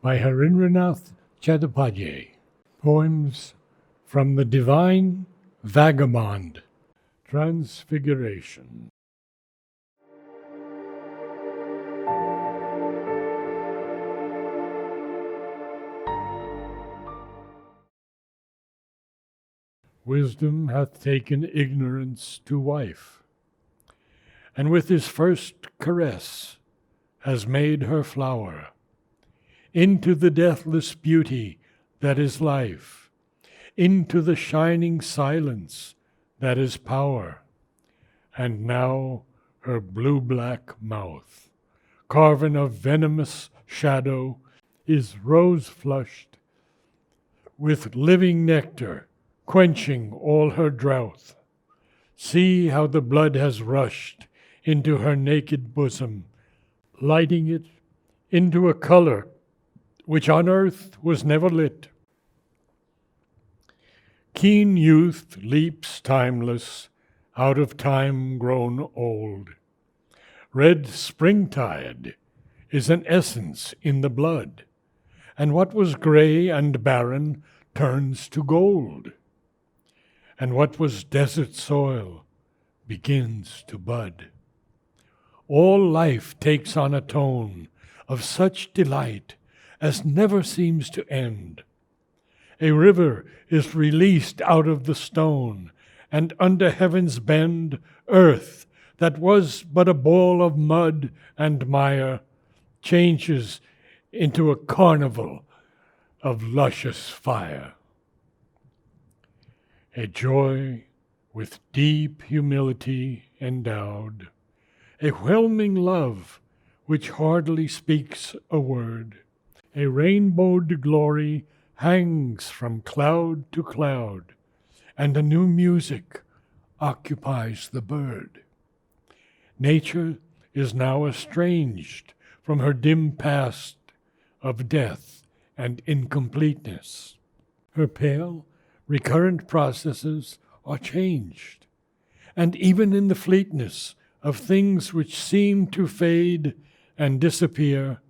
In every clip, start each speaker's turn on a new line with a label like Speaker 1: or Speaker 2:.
Speaker 1: by Harindranath Chattopadhyay. Poems from the Divine Vagabond, Transfiguration. Wisdom hath taken ignorance to wife, and with his first caress has made her flower into the deathless beauty that is life, into the shining silence that is power. And now her blue-black mouth, carven of venomous shadow, is rose-flushed with living nectar, quenching all her drouth. See how the blood has rushed into her naked bosom, lighting it into a color which on earth was never lit. Keen youth leaps timeless out of time grown old. Red springtide is an essence in the blood, and what was gray and barren turns to gold. And what was desert soil begins to bud. All life takes on a tone of such delight as never seems to end. A river is released out of the stone, and under heaven's bend, earth, that was but a ball of mud and mire, changes into a carnival of luscious fire. A joy with deep humility endowed, a whelming love which hardly speaks a word, a rainbowed glory hangs from cloud to cloud, and a new music occupies the bird. Nature is now estranged from her dim past of death and incompleteness. Her pale, recurrent processes are changed, and even in the fleetness of things which seem to fade and disappear,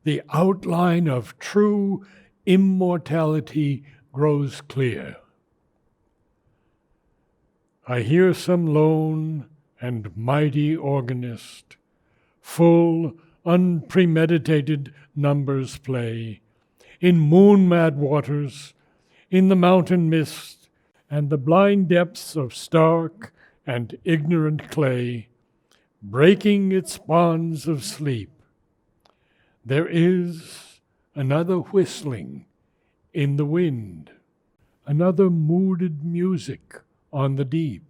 Speaker 1: the outline of true immortality grows clear. I hear some lone and mighty organist, full, unpremeditated numbers play, in moon-mad waters, in the mountain mist, and the blind depths of stark and ignorant clay, breaking its bonds of sleep. There is another whistling in the wind, another mooded music on the deep,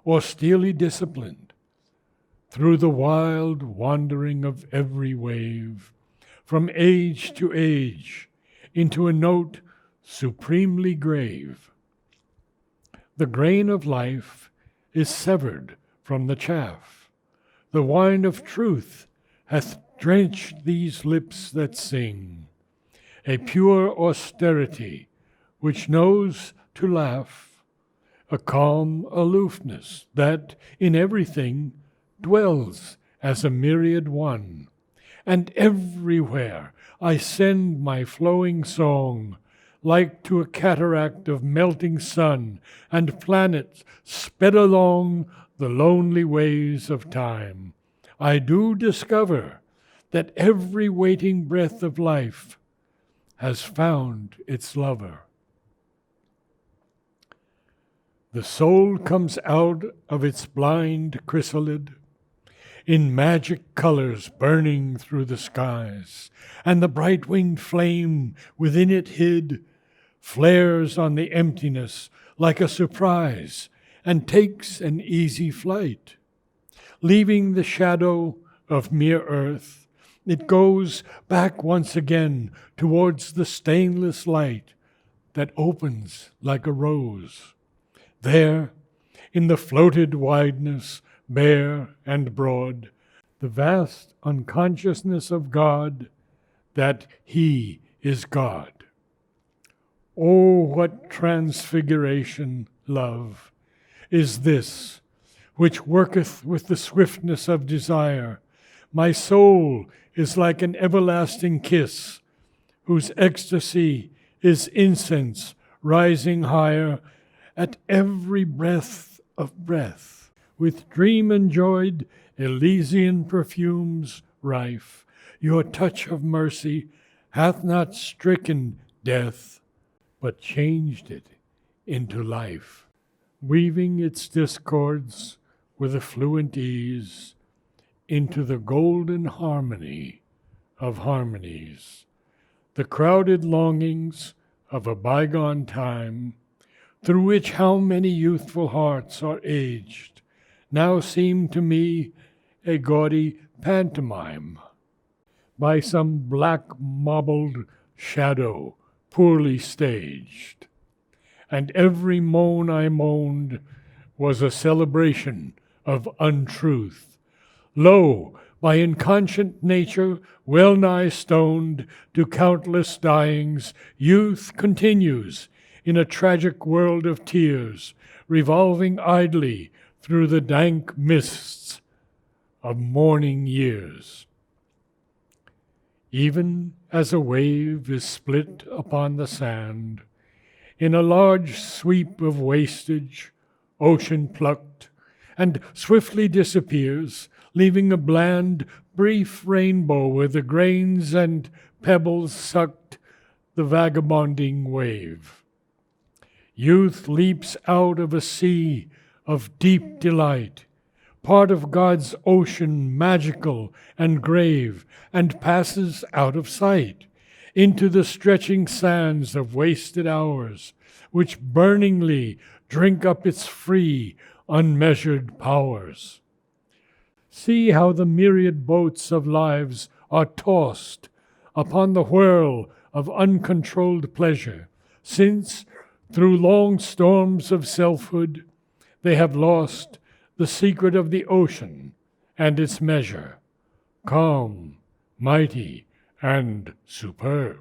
Speaker 1: or steely disciplined through the wild wandering of every wave, from age to age, into a note supremely grave. The grain of life is severed from the chaff. The wine of truth hath drenched these lips that sing, a pure austerity which knows to laugh, a calm aloofness that in everything dwells as a myriad one. And everywhere I send my flowing song, like to a cataract of melting sun, and planets sped along the lonely ways of time. I do discover that every waiting breath of life has found its lover. The soul comes out of its blind chrysalid, in magic colors burning through the skies, and the bright-winged flame within it hid flares on the emptiness like a surprise and takes an easy flight. Leaving the shadow of mere earth, it goes back once again towards the stainless light that opens like a rose. There, in the floated wideness, bare and broad, the vast unconsciousness of God, that He is God. Oh, what transfiguration, love, is this, which worketh with the swiftness of desire. My soul is like an everlasting kiss, whose ecstasy is incense rising higher at every breath of breath, with dream-enjoyed Elysian perfumes rife. Your touch of mercy hath not stricken death, but changed it into life, weaving its discords with a fluent ease into the golden harmony of harmonies. The crowded longings of a bygone time, through which how many youthful hearts are aged, now seem to me a gaudy pantomime, by some black mobbled shadow poorly staged. And every moan I moaned was a celebration of untruth. Lo, by inconscient nature well nigh stoned to countless dyings, youth continues in a tragic world of tears, revolving idly through the dank mists of mourning years. Even as a wave is split upon the sand, in a large sweep of wastage, ocean plucked, and swiftly disappears, leaving a bland, brief rainbow where the grains and pebbles sucked the vagabonding wave. Youth leaps out of a sea of deep delight, part of God's ocean magical and grave, and passes out of sight into the stretching sands of wasted hours, which burningly drink up its free, unmeasured powers. See how the myriad boats of lives are tossed upon the whirl of uncontrolled pleasure, since, through long storms of selfhood, they have lost the secret of the ocean and its measure, calm, mighty, and superb.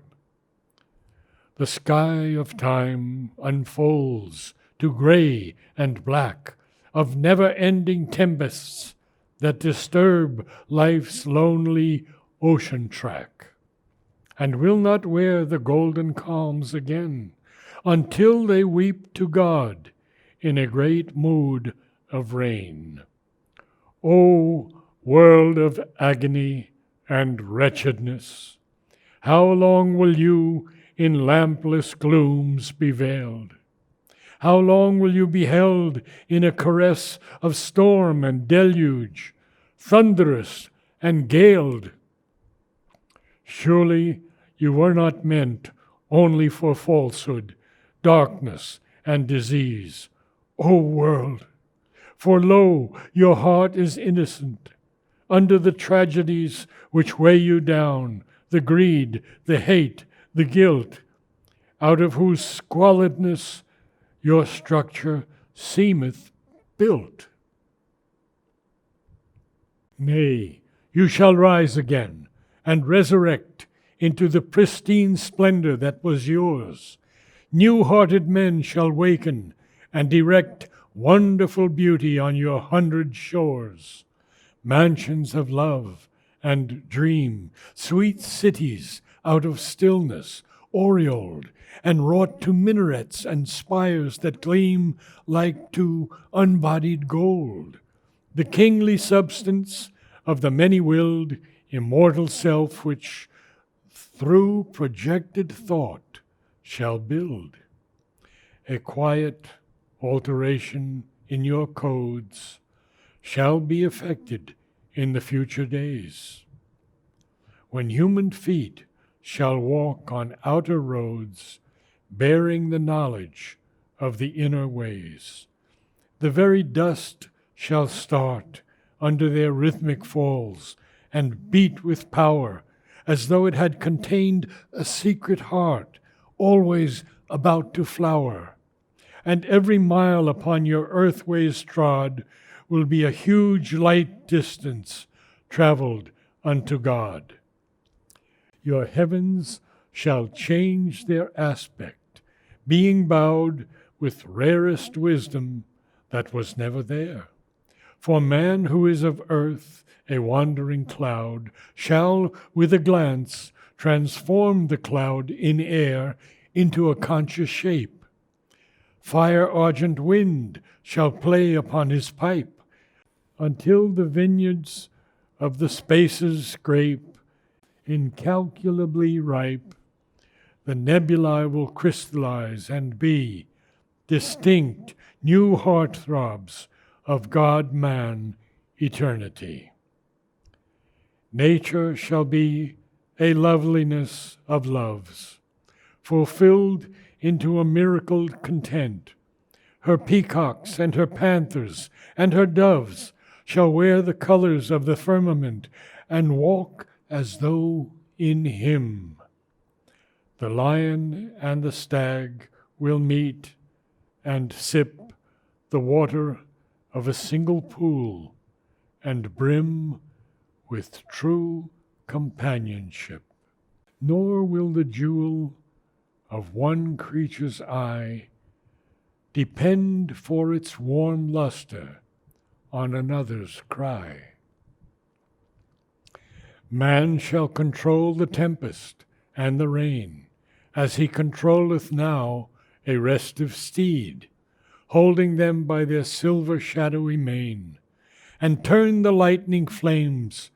Speaker 1: The sky of time unfolds to gray and black of never-ending tempests that disturb life's lonely ocean track, and will not wear the golden calms again until they weep to God in a great mood of rain. O world of agony and wretchedness, how long will you in lampless glooms be veiled? How long will you be held in a caress of storm and deluge, thunderous and galed? Surely you were not meant only for falsehood, darkness, and disease, O world. For lo, your heart is innocent, under the tragedies which weigh you down, the greed, the hate, the guilt, out of whose squalidness your structure seemeth built. Nay, you shall rise again and resurrect into the pristine splendor that was yours. New-hearted men shall waken and erect wonderful beauty on your 100 shores, mansions of love and dream, sweet cities out of stillness, aureoled and wrought to minarets and spires that gleam like to unbodied gold, the kingly substance of the many-willed, immortal self which through projected thought shall build. A quiet alteration in your codes shall be effected in the future days, when human feet shall walk on outer roads, bearing the knowledge of the inner ways. The very dust shall start under their rhythmic falls and beat with power, as though it had contained a secret heart, always about to flower. And every mile upon your earthways trod will be a huge light distance traveled unto God. Your heavens shall change their aspect, being bowed with rarest wisdom that was never there. For man who is of earth, a wandering cloud, shall with a glance transform the cloud in air into a conscious shape. Fire argent wind shall play upon his pipe, until the vineyards of the spaces grape, incalculably ripe. The nebulae will crystallize and be distinct new heartthrobs of God-man eternity. Nature shall be a loveliness of loves, fulfilled into a miracled content. Her peacocks and her panthers and her doves shall wear the colors of the firmament and walk as though in him. The lion and the stag will meet and sip the water of a single pool and brim with true companionship. Nor will the jewel of one creature's eye depend for its warm luster on another's cry. Man shall control the tempest and the rain, as he controlleth now a restive steed, holding them by their silver shadowy mane, and turn the lightning flames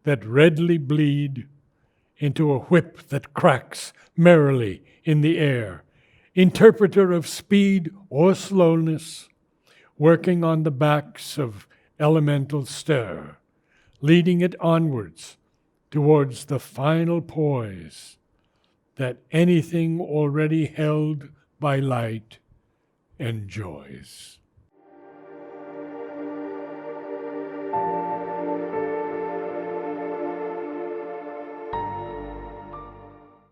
Speaker 1: that redly bleed into a whip that cracks merrily in the air, interpreter of speed or slowness, working on the backs of elemental stir, leading it onwards towards the final poise that anything already held by light enjoys.